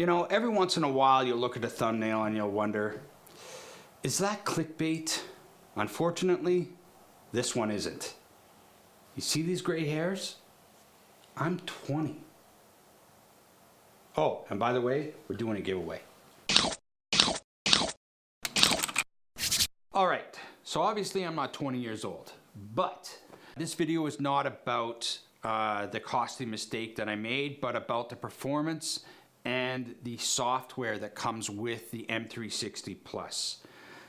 You know, every once in a while you'll look at a thumbnail and you'll wonder, is that clickbait? Unfortunately, this one isn't. You see these gray hairs? I'm 20. Oh, and by the way, we're doing a giveaway. All right, so obviously I'm not 20 years old, but this video is not about the costly mistake that I made, but about the performance and the software that comes with the M360 Plus.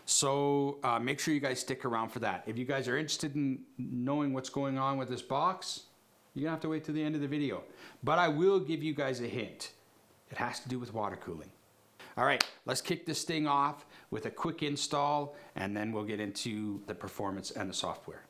So make sure you guys stick around for that. If you guys are interested in knowing what's going on with this box, you're gonna have to wait till the end of the video. But I will give you guys a hint. It has to do with water cooling. All right, let's kick this thing off with a quick install, and then we'll get into the performance and the software.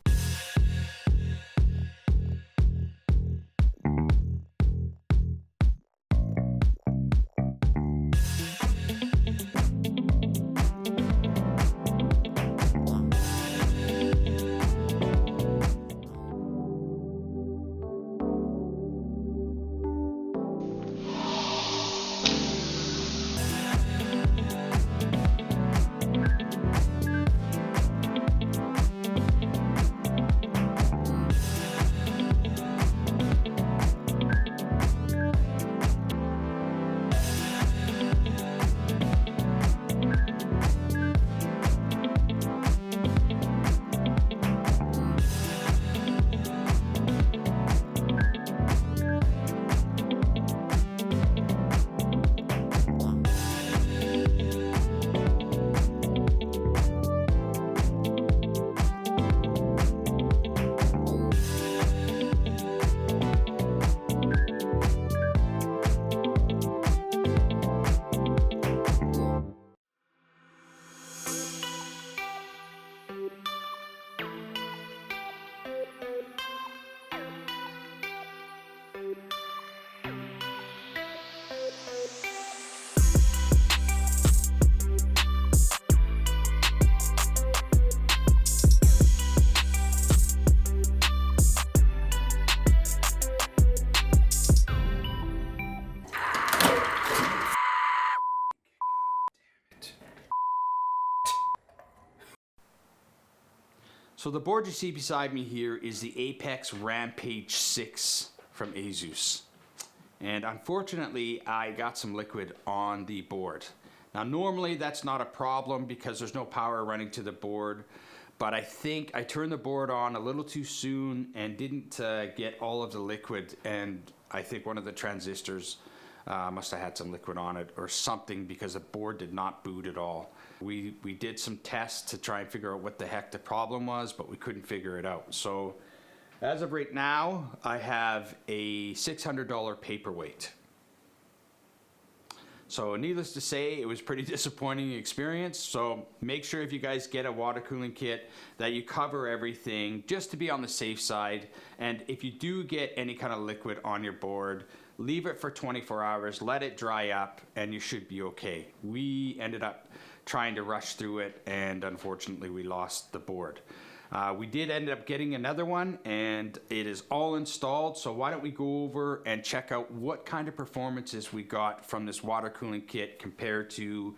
So the board you see beside me here is the Apex Rampage 6 from Asus. And unfortunately, I got some liquid on the board. Now normally that's not a problem because there's no power running to the board, but I think I turned the board on a little too soon and didn't get all of the liquid, and I think one of the transistors must have had some liquid on it or something, because the board did not boot at all. We did some tests to try and figure out what the heck the problem was, but we couldn't figure it out. So as of right now, I have a $600 paperweight. So needless to say, it was a pretty disappointing experience. So make sure if you guys get a water cooling kit that you cover everything just to be on the safe side. And if you do get any kind of liquid on your board, leave it for 24 hours, let it dry up, and you should be okay. We ended up trying to rush through it, and unfortunately we lost the board. We did end up getting another one, and it is all installed. So why don't we go over and check out what kind of performances we got from this water cooling kit compared to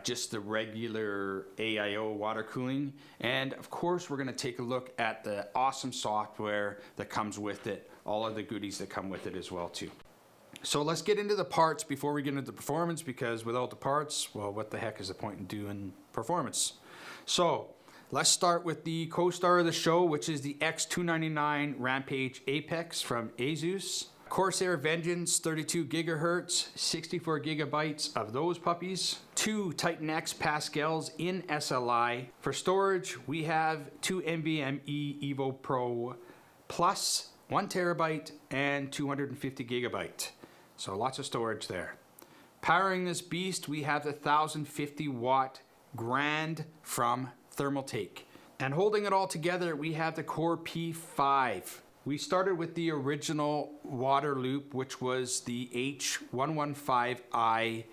just the regular AIO water cooling. And of course, we're gonna take a look at the awesome software that comes with it, all of the goodies that come with it as well too. So let's get into the parts before we get into the performance, because without the parts, well, what the heck is the point in doing performance? So let's start with the co-star of the show, which is the X299 Rampage Apex from Asus. Corsair Vengeance 32 gigahertz, 64 gigabytes of those puppies. 2 Titan X Pascals in SLI. For storage, we have 2 NVMe Evo Pro Plus, 1 terabyte and 250 gigabyte. So lots of storage there. Powering this beast, we have the 1050 watt Grand from Thermaltake. And holding it all together, we have the Core P5. We started with the original water loop, which was the H115i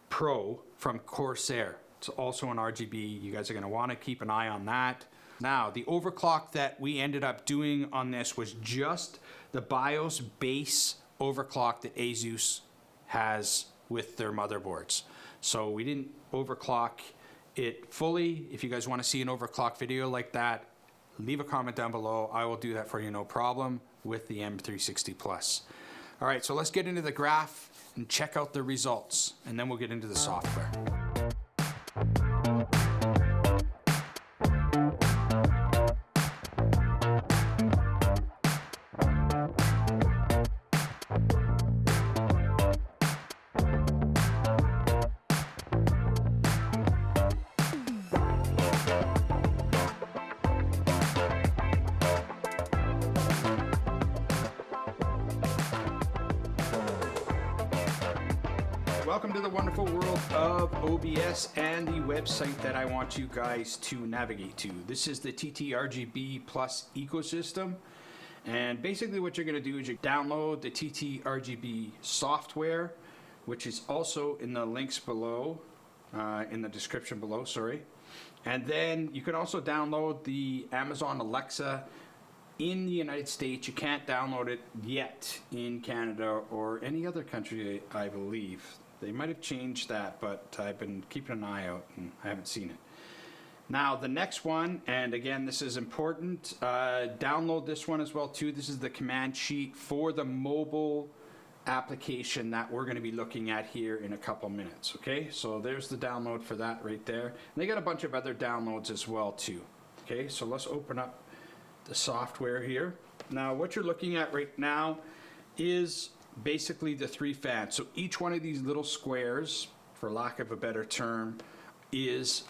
Pro from Corsair. It's also an RGB. You guys are gonna wanna keep an eye on that. Now, the overclock that we ended up doing on this was just the BIOS base overclock that Asus has with their motherboards. So we didn't overclock it fully. If you guys want to see an overclock video like that, leave a comment down below. I will do that for you, no problem, with the M360 Plus. All right, so let's get into the graph and check out the results, and then we'll get into the software. Welcome to the wonderful world of OBS and the website that I want you guys to navigate to. This is the TTRGB Plus ecosystem, and basically what you're going to do is you download the TTRGB software, which is also in the links below, in the description below, sorry. And then you can also download the Amazon Alexa in the United States. You can't download it yet in Canada or any other country, I believe. They might have changed that, but I've been keeping an eye out and I haven't seen it. Now the next one, and again this is important, download this one as well too. This is the command sheet for the mobile application that we're going to be looking at here in a couple minutes. Okay, so there's the download for that right there. And they got a bunch of other downloads as well too. Okay, so let's open up the software here. Now what you're looking at right now is basically the 3 fans. So each one of these little squares, for lack of a better term, is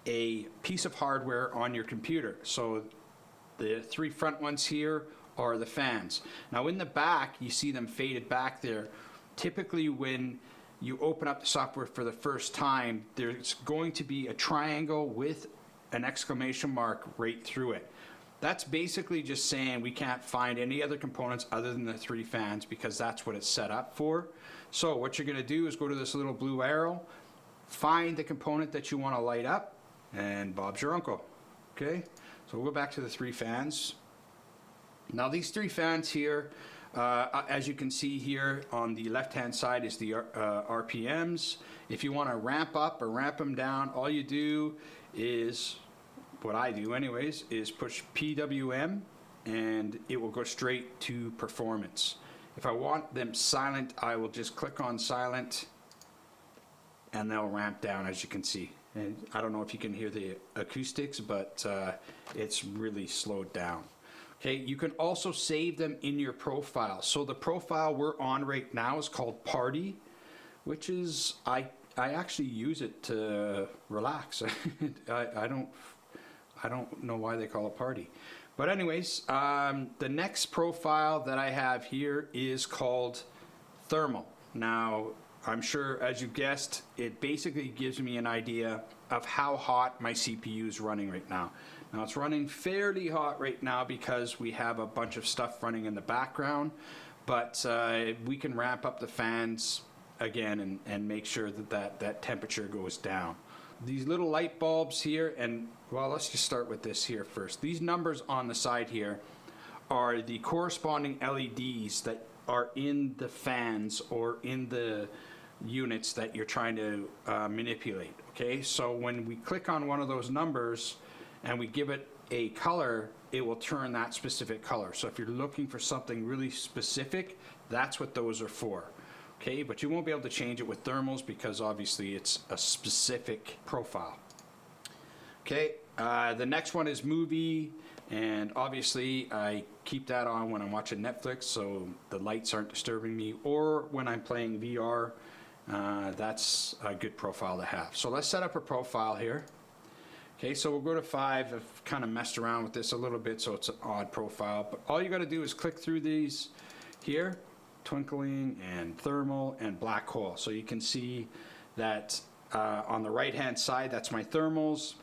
a piece of hardware on your computer. So the 3 front ones here are the fans. Now in the back, you see them faded back there. Typically when you open up the software for the first time, there's going to be a triangle with an exclamation mark right through it. That's basically just saying we can't find any other components other than the 3 fans because that's what it's set up for. So what you're going to do is go to this little blue arrow, find the component that you want to light up, and Bob's your uncle. Okay, so we'll go back to the 3 fans. Now these 3 fans here, as you can see here on the left hand side is the RPMs. If you want to ramp up or ramp them down, all you do is, what I do anyways, is push PWM and it will go straight to performance. If I want them silent, I will just click on silent and they'll ramp down, as you can see. And I don't know if you can hear the acoustics, but it's really slowed down. Okay, you can also save them in your profile. So the profile we're on right now is called Party, which is, I actually use it to relax. I don't know why they call it Party. But anyways, the next profile that I have here is called Thermal. Now, I'm sure, as you guessed, it basically gives me an idea of how hot my CPU is running right now. Now, it's running fairly hot right now because we have a bunch of stuff running in the background, but we can ramp up the fans again and make sure that temperature goes down. These little light bulbs here, and well, let's just start with this here first. These numbers on the side here are the corresponding LEDs that are in the fans or in the units that you're trying to manipulate. Okay, so when we click on one of those numbers and we give it a color, it will turn that specific color. So if you're looking for something really specific, that's what those are for. Okay, but you won't be able to change it with thermals because obviously it's a specific profile. Okay, the next one is movie, and obviously I keep that on when I'm watching Netflix so the lights aren't disturbing me, or when I'm playing VR. That's a good profile to have. So let's set up a profile here. Okay, so we'll go to 5. I've kind of messed around with this a little bit so it's an odd profile, but all you got to do is click through these here, twinkling and thermal and black hole. So you can see that on the right hand side, that's my thermals,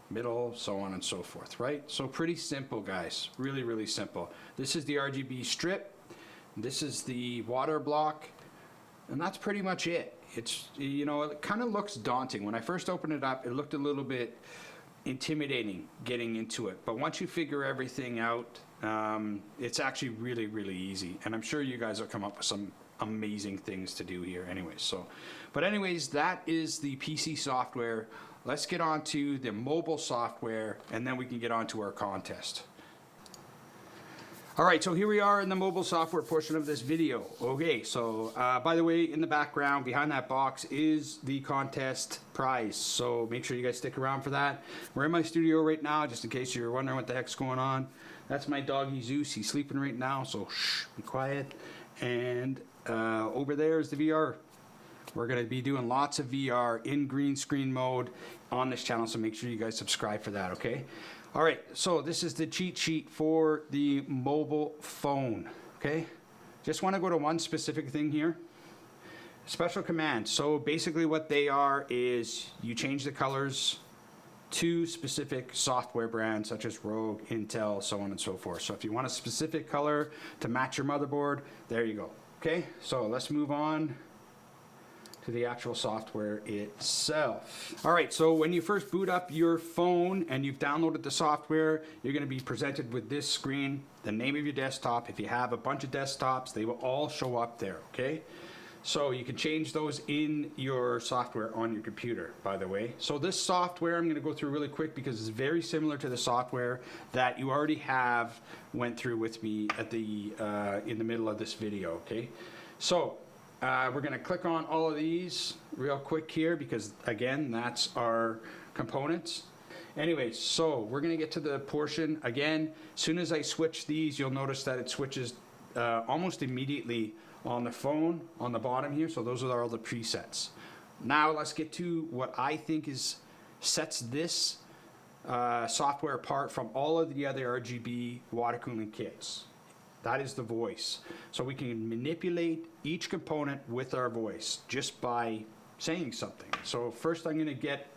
middle, so on and so forth, right? So pretty simple, guys, really, really simple. This is the RGB strip, this is the water block, and that's pretty much it. It's, you know, it kind of looks daunting. When I first opened it up, it looked a little bit intimidating getting into it, but once you figure everything out, it's actually really, really easy, and I'm sure you guys will come up with some amazing things to do here anyways. So, but anyways, that is the PC software. Let's get on to the mobile software, and then we can get on to our contest. All right, so here we are in the mobile software portion of this video. Okay, so by the way, in the background, behind that box is the contest prize. So make sure you guys stick around for that. We're in my studio right now, just in case you're wondering what the heck's going on. That's my doggy Zeus. He's sleeping right now, so shh, be quiet. And over there is the VR. We're going to be doing lots of VR in green screen mode on this channel, so make sure you guys subscribe for that, okay? All right, so this is the cheat sheet for the mobile phone, okay? Just want to go to one specific thing here. Special commands. So basically what they are is you change the colors to specific software brands such as Rogue, Intel, so on and so forth. So if you want a specific color to match your motherboard, there you go. Okay, so let's move on to the actual software itself. All right, so when you first boot up your phone and you've downloaded the software, you're going to be presented with this screen, the name of your desktop. If you have a bunch of desktops, they will all show up there, okay? So you can change those in your software on your computer, by the way. So this software I'm going to go through really quick because it's very similar to the software that you already have went through with me at the in the middle of this video, okay? So we're going to click on all of these real quick here because, again, that's our components. Anyway, so we're going to get to the portion. Again, as soon as I switch these, you'll notice that it switches almost immediately on the phone on the bottom here. So those are all the presets. Now let's get to what I think sets this software apart from all of the other RGB water cooling kits. That is the voice. So we can manipulate each component with our voice just by saying something. So first I'm going to get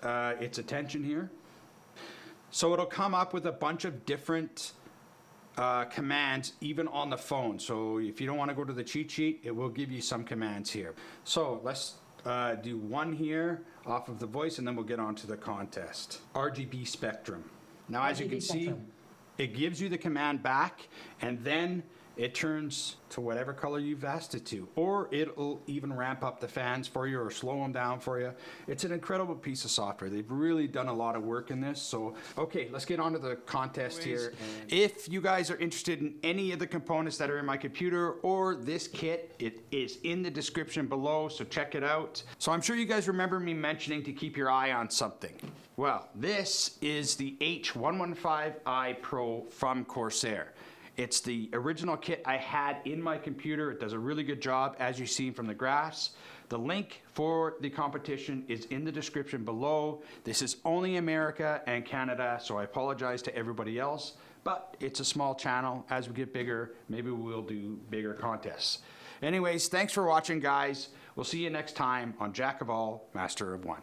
its attention here. So it'll come up with a bunch of different commands even on the phone. So if you don't want to go to the cheat sheet, it will give you some commands here. So let's do one here off of the voice, and then we'll get on to the contest. RGB spectrum. Now, as you can see, it gives you the command back, and then it turns to whatever color you've asked it to, or it'll even ramp up the fans for you or slow them down for you. It's an incredible piece of software. They've really done a lot of work in this. So, okay, let's get on to the contest here. If you guys are interested in any of the components that are in my computer or this kit, it is in the description below, so check it out. So I'm sure you guys remember me mentioning to keep your eye on something. Well, this is the H115i Pro from Corsair. It's the original kit I had in my computer. It does a really good job, as you've seen from the graphs. The link for the competition is in the description below. This is only America and Canada, so I apologize to everybody else, but it's a small channel. As we get bigger, maybe we'll do bigger contests. Anyways, thanks for watching, guys. We'll see you next time on Jack of All, Master of One.